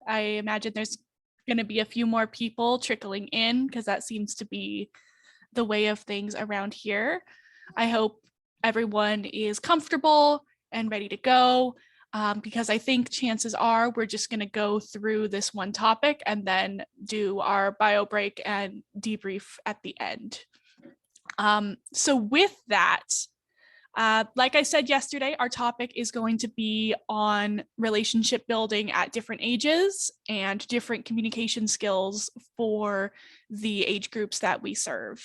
I imagine there's going to be a few more people trickling in because that seems to be the way of things around here. I hope everyone is comfortable and ready to go because I think chances are we're just going to go through this one topic and then do our bio break and debrief at the end. So with that, like I said yesterday, our topic is going to be on relationship building at different ages and different communication skills for the age groups that we serve.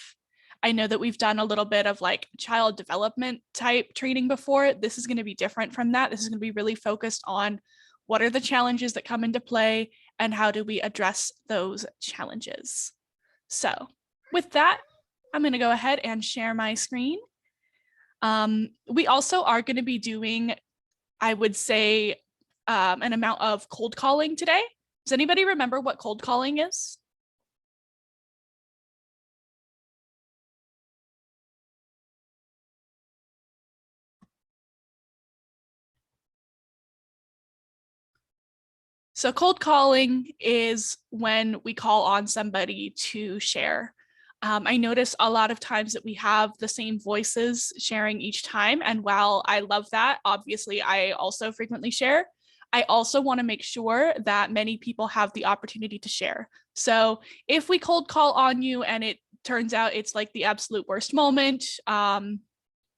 I know that we've done a little bit of like child development type training before. This is going to be different from that. This is going to be really focused on what are the challenges that come into play and how do we address those challenges. So with that, I'm going to go ahead and share my screen. We also are going to be doing, I would say, an amount of cold calling today. Does anybody remember what cold calling is? So cold calling is when we call on somebody to share. I notice a lot of times that we have the same voices sharing each time. And while I love that, obviously I also frequently share. I also want to make sure that many people have the opportunity to share. So if we cold call on you and it turns out it's like the absolute worst moment,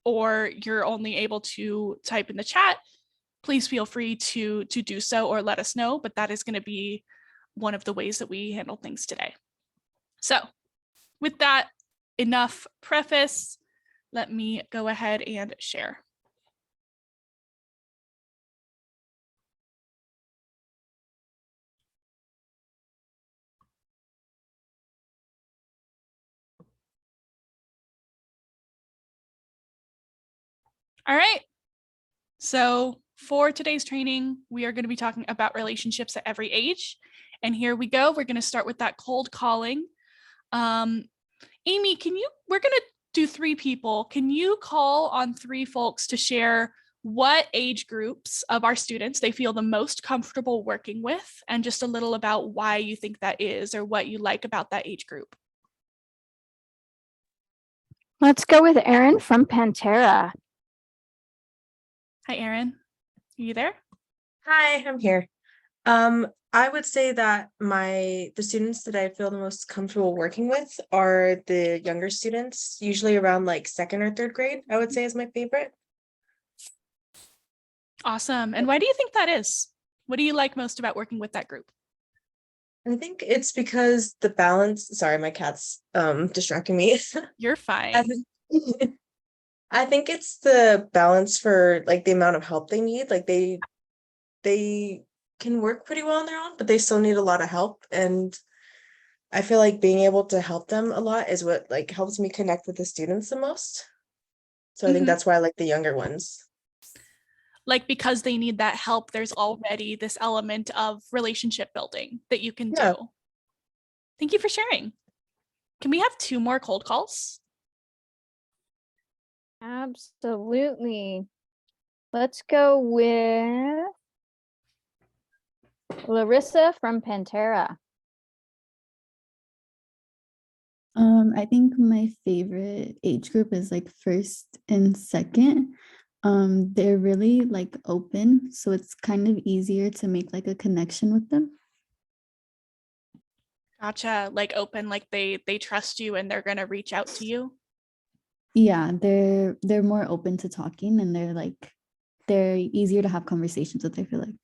or you're only able to type in the chat, please feel free to do so or let us know, but that is going to be one of the ways that we handle things today. So with that, enough preface, let me go ahead and share. All right. So for today's training, we are going to be talking about relationships at every age. And here we go. We're going to start with that cold calling. Amy, we're going to do 3 people. Can you call on 3 folks to share what age groups of our students they feel the most comfortable working with, and just a little about why you think that is or what you like about that age group? Let's go with Erin from Pantera. Hi, Erin. Are you there? Hi, I'm here. I would say that the students that I feel the most comfortable working with are the younger students, usually around like 2nd or 3rd grade, I would say is my favorite. Awesome. And why do you think that is? What do you like most about working with that group? I think it's because the balance, sorry, my cat's distracting me. You're fine. I think it's the balance for like the amount of help they need. Like they can work pretty well on their own, but they still need a lot of help. And I feel like being able to help them a lot is what like helps me connect with the students the most. So I think that's why I like the younger ones. Like because they need that help, there's already this element of relationship building that you can Yeah. do. Thank you for sharing. Can we have 2 more cold calls? Absolutely. Let's go with Larissa from Pantera. I think my favorite age group is like 1st and 2nd. They're really like open, so it's kind of easier to make like a connection with them. Gotcha. Like open, like they trust you and they're gonna reach out to you. Yeah, they're more open to talking, and they're easier to have conversations with, I feel like.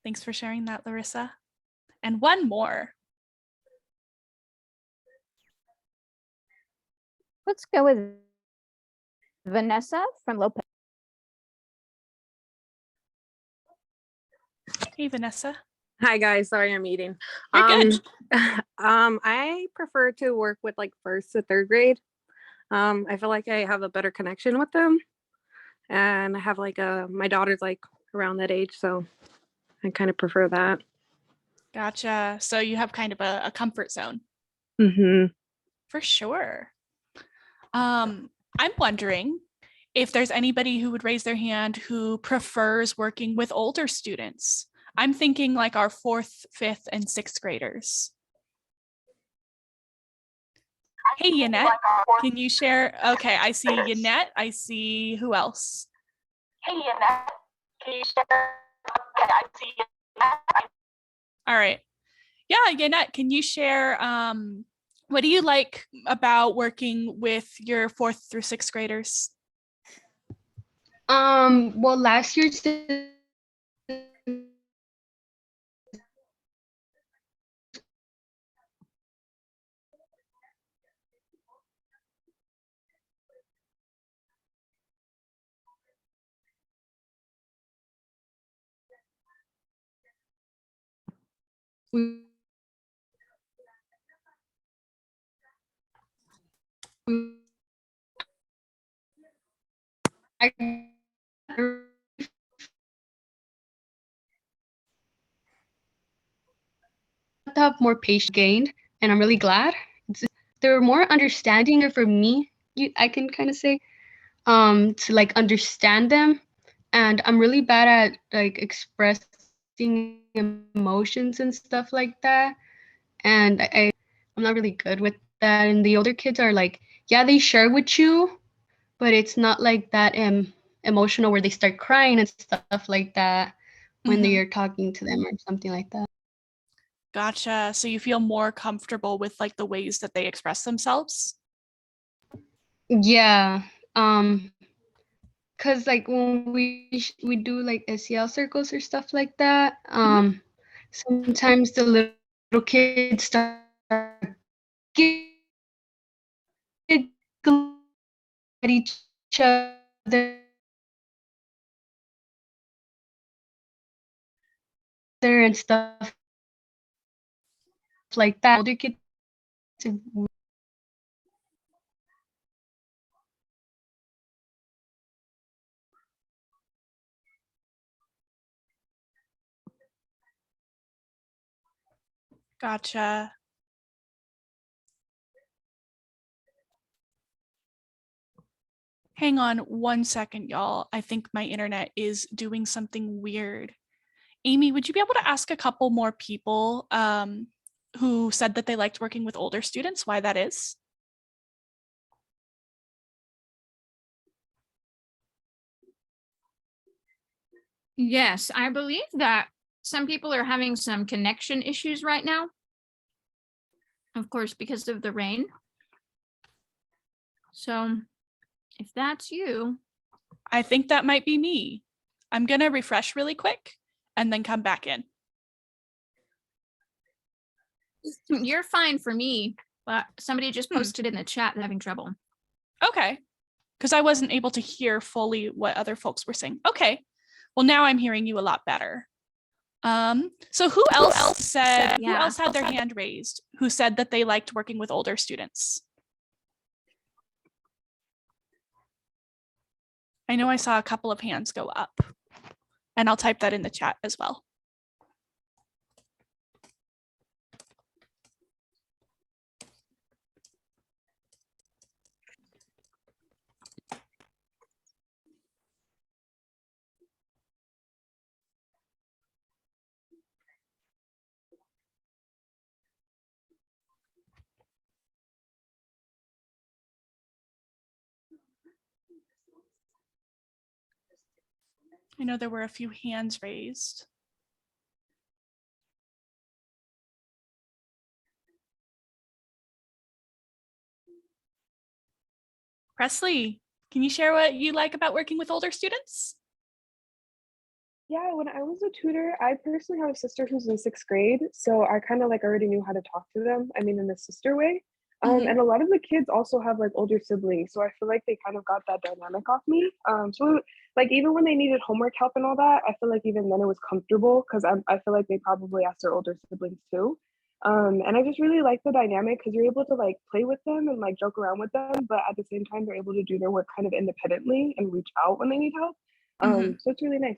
Thanks for sharing that, Larissa. And one more. Let's go with Vanessa from Lopez. Hey, Vanessa. Hi guys, sorry I'm eating. You're good. I prefer to work with like 1st to 3rd grade. I feel like I have a better connection with them, and I have like my daughter's like around that age, so I kind of prefer that. Gotcha. So you have kind of a comfort zone. For sure. I'm wondering if there's anybody who would raise their hand who prefers working with older students. I'm thinking like our 4th, 5th, and 6th graders. Hey, Yanette, can you share? Okay, I see Yanette. I see who else? Hey, Yanette, can you share? Okay, I see Yanette. All right. Yeah, Yanette, can you share what do you like about working with your 4th through 6th graders? Well, last year we I to have more patience gained, and I'm really glad. They're more understanding for me. I can kind of say, to like understand them, and I'm really bad at like expressing emotions and stuff like that, and I'm not really good with that. And the older kids are like, yeah, they share with you, but it's not like that emotional where they start crying and stuff like that when Mhm. you're talking to them or something like that. Gotcha. So you feel more comfortable with like the ways that they express themselves? Yeah. Cause like when we do like SEL circles or stuff like that, sometimes the little kids start giggling at each other and stuff like that. Older kids Gotcha. Hang on 1 second, y'all. I think my internet is doing something weird. Amy, would you be able to ask a couple more people who said that they liked working with older students, why that is? Yes, I believe that some people are having some connection issues right now. Of course, because of the rain. So if that's you, I think that might be me. I'm gonna refresh really quick and then come back in. you're fine for me, but somebody just Hmm. posted in the chat they're having trouble. Okay. Because I wasn't able to hear fully what other folks were saying. Okay. Well, now I'm hearing you a lot better. So who else said, who Yeah. else had their hand raised, who said that they liked working with older students? I know I saw a couple of hands go up, and I'll type that in the chat as well. I know there were a few hands raised. Presley, can you share what you like about working with older students? Yeah, when I was a tutor, I personally have a sister who's in 6th grade, so I kind of like already knew how to talk to them. I mean, in a sister way. And a lot of the kids also have like older siblings, so I feel like they kind of got that dynamic off me. So like even when they needed homework help and all that, I feel like even then it was comfortable because I feel like they probably asked their older siblings too. And I just really like the dynamic because you're able to like play with them and like joke around with them, but at the same time they're able to do their work kind of independently and reach out when they need help. So it's really nice.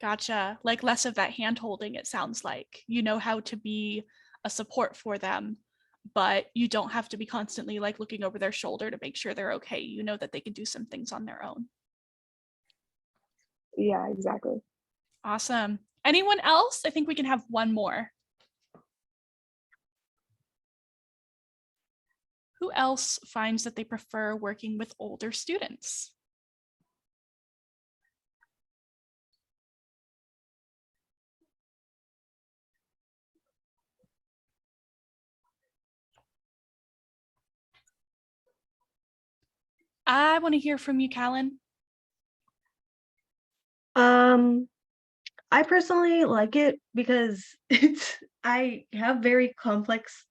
Gotcha. Like less of that hand holding, it sounds like. You know how to be a support for them, but you don't have to be constantly like looking over their shoulder to make sure they're okay. You know that they can do some things on their own. Yeah, exactly. Awesome. Anyone else? I think we can have one more. Who else finds that they prefer working with older students? I want to hear from you, Callan. I personally like it because I have very complex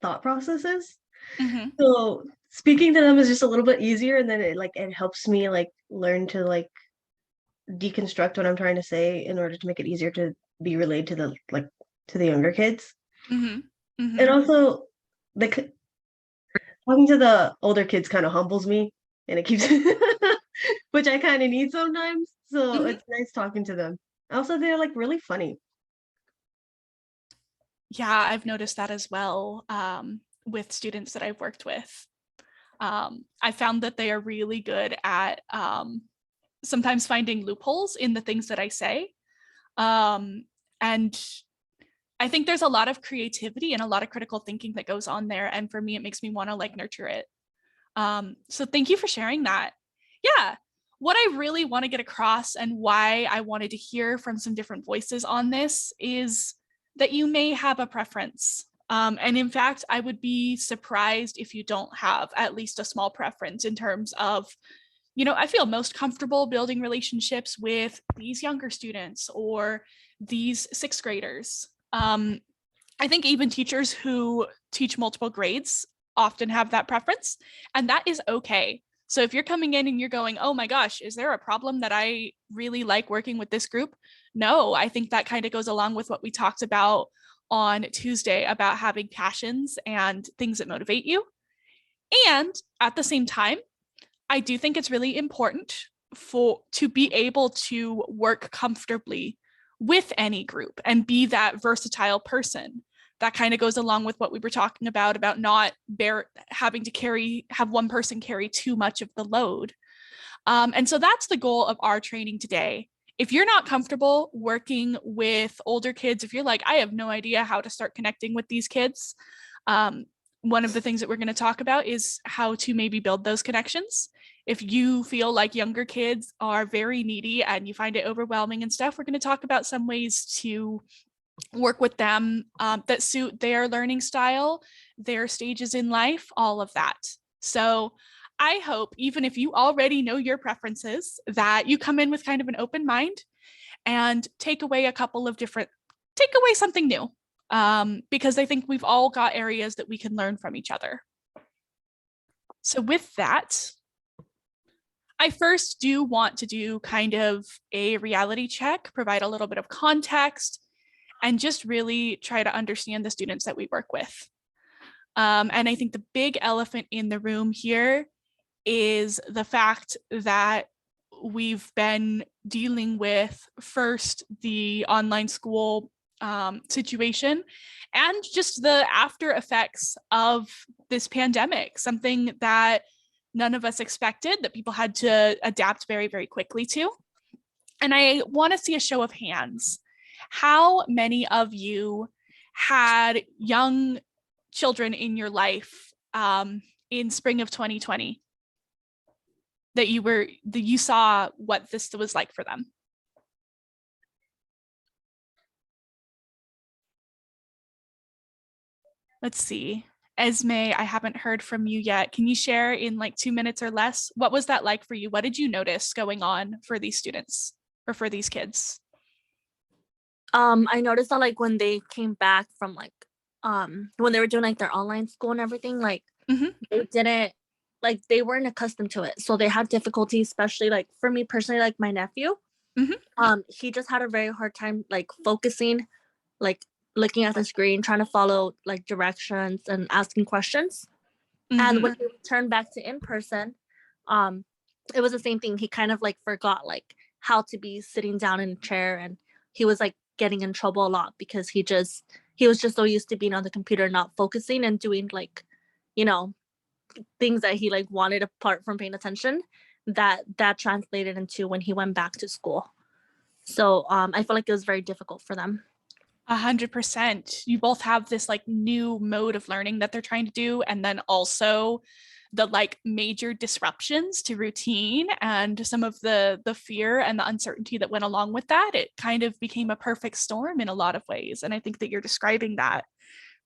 thought processes. Mhm. So speaking to them is just a little bit easier, and then it helps me learn to deconstruct what I'm trying to say in order to make it easier to be relayed to the younger kids. Mhm. And Mhm. also talking to the older kids kind of humbles me, and it keeps which I kind of need sometimes. So Mhm. it's nice talking to them. Also, they're really funny. Yeah, I've noticed that as well with students that I've worked with. I found that they are really good at sometimes finding loopholes in the things that I say. And I think there's a lot of creativity and a lot of critical thinking that goes on there. And for me, it makes me want to nurture it. So thank you for sharing that. Yeah. What I really want to get across and why I wanted to hear from some different voices on this is that you may have a preference. And in fact, I would be surprised if you don't have at least a small preference in terms of, I feel most comfortable building relationships with these younger students or these sixth graders. I think even teachers who teach multiple grades often have that preference, and that is okay. So if you're coming in and you're going, oh my gosh, is there a problem that I really like working with this group? No, I think that kind of goes along with what we talked about on Tuesday about having passions and things that motivate you. And at the same time, I do think it's really important to be able to work comfortably with any group and be that versatile person. That kind of goes along with what we were talking about not having to have one person carry too much of the load. And so that's the goal of our training today. If you're not comfortable working with older kids, if you're like, I have no idea how to start connecting with these kids, one of the things that we're going to talk about is how to maybe build those connections. If you feel like younger kids are very needy and you find it overwhelming and stuff, we're going to talk about some ways to work with them that suit their learning style, their stages in life, all of that. So I hope, even if you already know your preferences, that you come in with kind of an open mind and take away something new. Because I think we've all got areas that we can learn from each other. So with that, I first do want to do kind of a reality check, provide a little bit of context, and just really try to understand the students that we work with. And I think the big elephant in the room here is the fact that we've been dealing with first the online school situation and just the after effects of this pandemic, something that none of us expected, that people had to adapt very, very quickly to. And I want to see a show of hands. How many of you had young children in your life in spring of 2020 that you saw what this was like for them? Let's see. Esme, I haven't heard from you yet. Can you share in 2 minutes or less? What was that like for you? What did you notice going on for these students or for these kids? I noticed that when they came back from when they were doing their online school and everything, they didn't they weren't accustomed to it. So they had difficulty, especially for me personally, my nephew. He just had a very hard time focusing, looking at the screen, trying to follow directions and asking questions. And when he returned back to in person, it was the same thing. He kind of forgot how to be sitting down in a chair, and he was getting in trouble a lot because he was just so used to being on the computer, not focusing and doing things that he wanted apart from paying attention, that translated into when he went back to school. So I feel like it was very difficult for them. 100%. You both have this like new mode of learning that they're trying to do, and then also the like major disruptions to routine and some of the fear and the uncertainty that went along with that. It kind of became a perfect storm in a lot of ways, and I think that you're describing that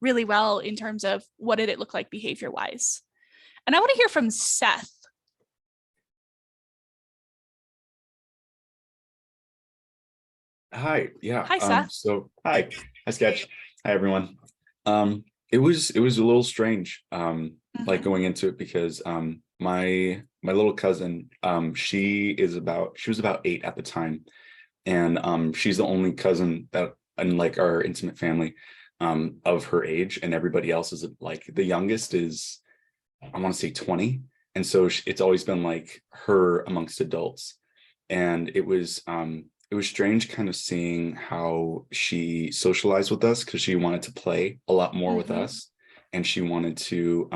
really well in terms of what did it look like behavior wise. And I want to hear from Seth. Hi, yeah. Hi, Seth. So hi, Sketch. Hi, everyone. It was a little strange, like going into it because my little cousin, she was about 8 at the time, and she's the only cousin that in like our intimate family of her age, and everybody else is like the youngest is I want to say 20, and so it's always been like her amongst adults, and it was strange kind of seeing how she socialized with us because she wanted to play a lot more with us, and she wanted to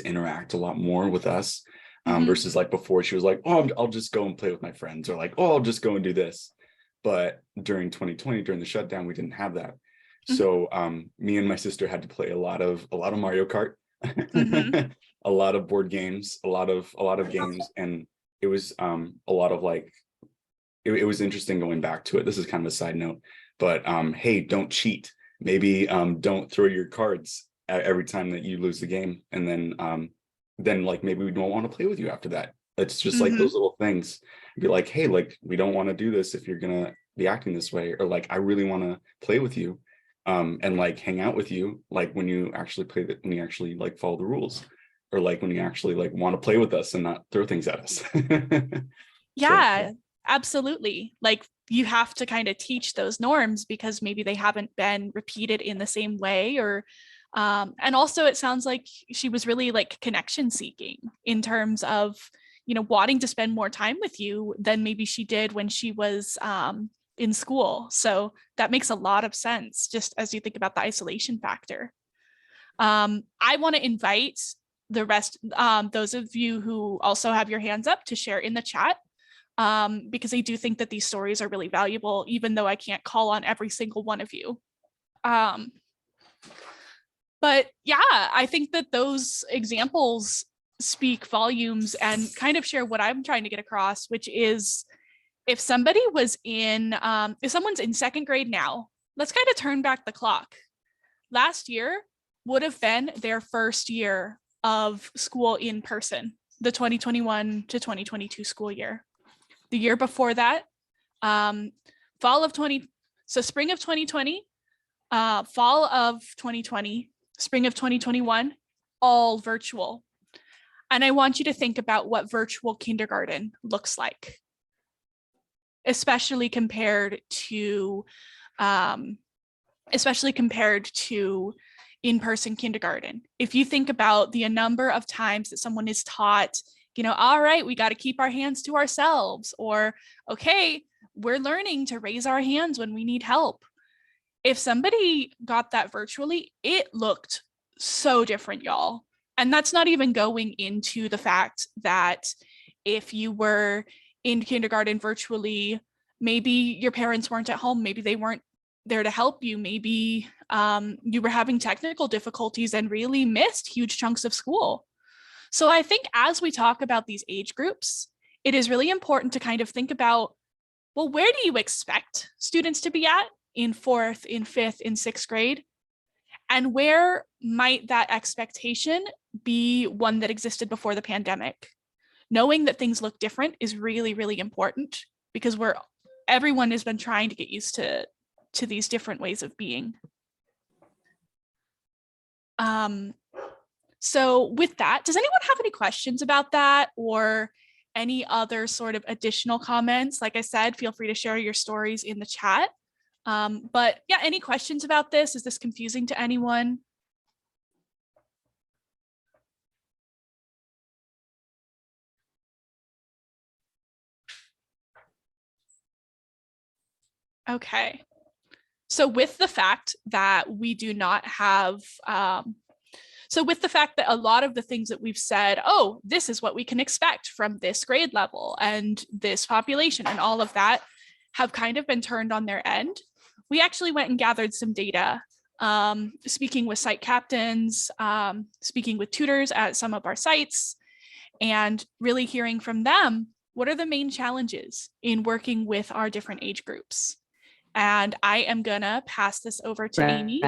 interact a lot more with us versus like before she was like, oh, I'll just go and play with my friends, or like, oh, I'll just go and do this. But during 2020, during the shutdown, we didn't have that. So me and my sister had to play a lot of Mario Kart, a lot of board games, a lot of games, and it was a lot of like it was interesting going back to it. This is kind of a side note, but hey, don't cheat. Maybe don't throw your cards every time that you lose the game, and then like maybe we don't want to play with you after that. It's just like those little things. Be like, hey, like we don't want to do this if you're gonna be acting this way, or like I really want to play with you, and like hang out with you, like when you actually when you actually like follow the rules, or like when you actually like want to play with us and not throw things at us. Yeah, absolutely. Like you have to kind of teach those norms because maybe they haven't been repeated in the same way, or and also it sounds like she was really like connection seeking in terms of, you know, wanting to spend more time with you than maybe she did when she was in school. So that makes a lot of sense just as you think about the isolation factor. I want to invite the rest, those of you who also have your hands up, to share in the chat, because I do think that these stories are really valuable, even though I can't call on every single one of you. But yeah, I think that those examples speak volumes and kind of share what I'm trying to get across, which is if somebody was in, if someone's in second grade now, let's kind of turn back the clock. Last year would have been their first year of school in person, the 2021 to 2022 school year. The year before that, spring of 2020, fall of 2020, spring of 2021, all virtual. And I want you to think about what virtual kindergarten looks like, especially compared to in-person kindergarten. If you think about the number of times that someone is taught, you know, all right, we got to keep our hands to ourselves, or, okay, we're learning to raise our hands when we need help. If somebody got that virtually, it looked so different, y'all. And that's not even going into the fact that if you were in kindergarten virtually, maybe your parents weren't at home, maybe they weren't there to help you, maybe you were having technical difficulties and really missed huge chunks of school. So I think as we talk about these age groups, it is really important to kind of think about, well, where do you expect students to be at in 4th, in 5th, in 6th grade? And where might that expectation be one that existed before the pandemic? Knowing that things look different is really, really important because everyone has been trying to get used to these different ways of being. So with that, does anyone have any questions about that or any other sort of additional comments? Like I said, feel free to share your stories in the chat. But yeah, any questions about this? Is this confusing to anyone? Okay. So with the fact that we do not have, with the fact that a lot of the things that we've said, oh, this is what we can expect from this grade level and this population and all of that, have kind of been turned on their end. We actually went and gathered some data, speaking with site captains, speaking with tutors at some of our sites, and really hearing from them, what are the main challenges in working with our different age groups? And I am gonna pass this over to Amy.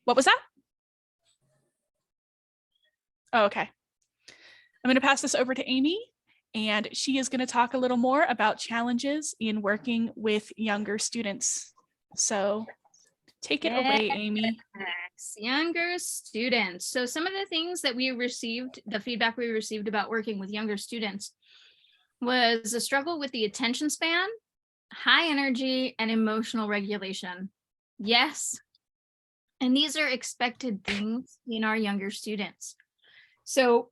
What was that? Oh, okay. I'm gonna pass this over to Amy, and she is gonna talk a little more about challenges in working with younger students. So take it away, Amy. Yes, younger students. So some of the things that we received, the feedback we received about working with younger students was a struggle with the attention span, high energy, and emotional regulation. Yes. And these are expected things in our younger students. So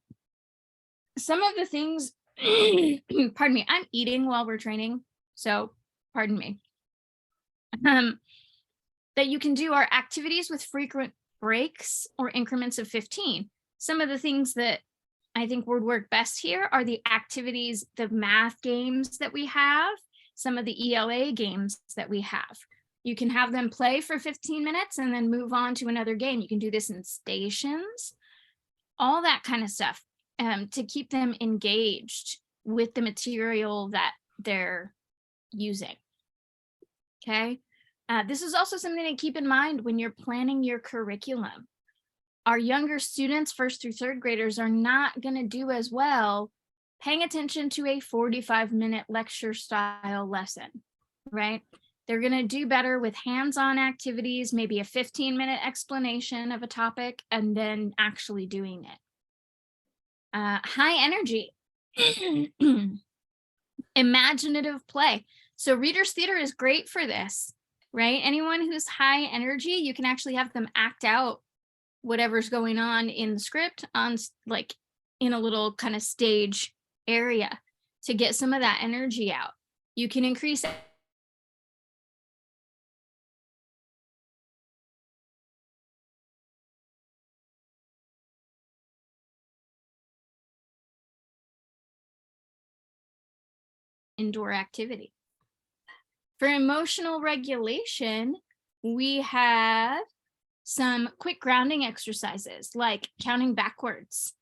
some of the things, pardon me, I'm eating while we're training, so pardon me. That you can do are activities with frequent breaks or increments of 15. Some of the things that I think would work best here are the activities, the math games that we have, some of the ELA games that we have. You can have them play for 15 minutes and then move on to another game. You can do this in stations, all that kind of stuff, to keep them engaged with the material that they're using. Okay. This is also something to keep in mind when you're planning your curriculum. Our younger students, 1st through 3rd graders, are not going to do as well paying attention to a 45-minute lecture style lesson, right? They're going to do better with hands-on activities, maybe a 15-minute explanation of a topic, and then actually doing it. High energy, imaginative play. So Reader's Theater is great for this, right? Anyone who's high energy, you can actually have them act out whatever's going on in the script on like in a little kind of stage area to get some of that energy out. You can increase indoor activity. For emotional regulation, we have some quick grounding exercises like counting backwards,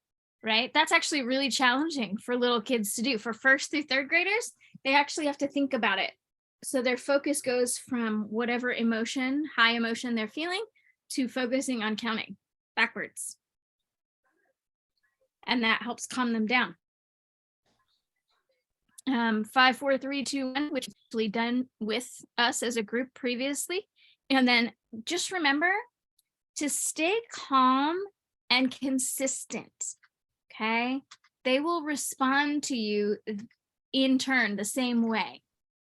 right? That's actually really challenging for little kids to do. For 1st through 3rd graders, they actually have to think about it. So their focus goes from whatever emotion, high emotion they're feeling, to focusing on counting backwards. And that helps calm them down. 5, 4, 3, 2, 1, which is actually done with us as a group previously. And then just remember to stay calm and consistent, okay? They will respond to you in turn the same way,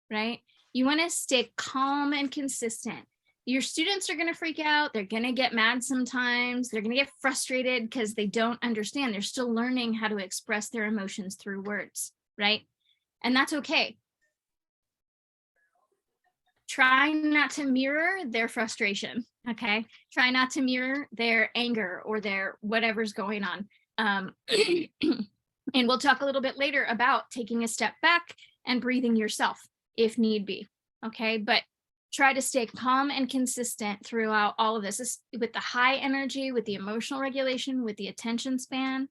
right? You want to stay calm and consistent. Your students are going to freak out. They're going to get mad sometimes. They're going to get frustrated because they don't understand. They're still learning how to express their emotions through words, right? And that's okay. Try not to mirror their frustration, okay? Try not to mirror their anger or their whatever's going on. And we'll talk a little bit later about taking a step back and breathing yourself if need be, okay? But try to stay calm and consistent throughout all of this with the high energy, with the emotional regulation, with the attention span.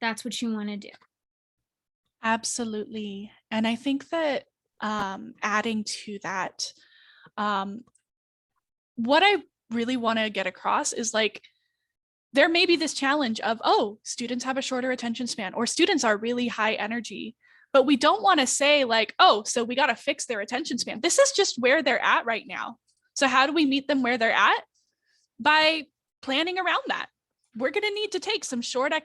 That's what you want to do. Absolutely. And I think that adding to that, what I really want to get across is like, there may be this challenge of, oh, students have a shorter attention span or students are really high energy, but we don't want to say like, oh, so we got to fix their attention span. This is just where they're at right now. So how do we meet them where they're at? By planning around that. We're going to need to take some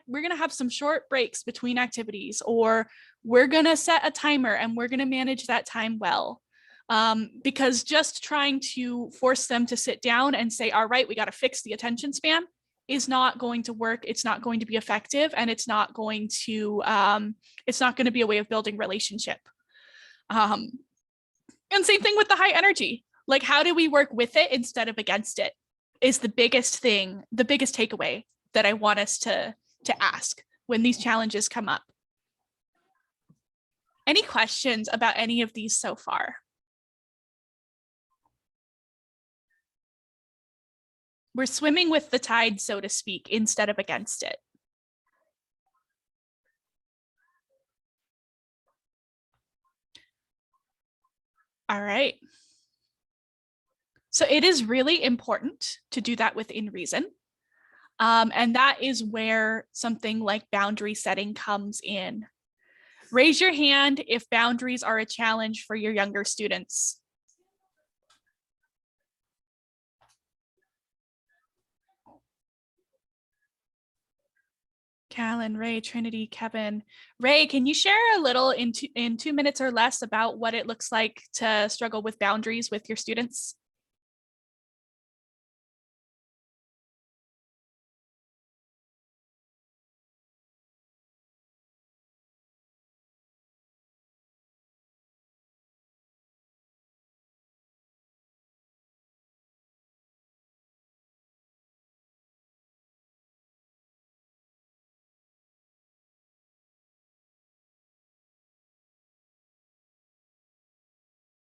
we're going to have some short breaks between activities, or we're going to set a timer and we're going to manage that time well. Because just trying to force them to sit down and say, all right, we got to fix the attention span is not going to work. It's not going to be effective, and it's not going to be a way of building relationship. And same thing with the high energy. Like, how do we work with it instead of against it is the biggest thing, the biggest takeaway that I want us to ask when these challenges come up. Any questions about any of these so far? We're swimming with the tide, so to speak, instead of against it. All right. So it is really important to do that within reason. And that is where something like boundary setting comes in. Raise your hand if boundaries are a challenge for your younger students. Callan, Ray, Trinity, Kevin. Ray, can you share a little in 2 minutes or less about what it looks like to struggle with boundaries with your students?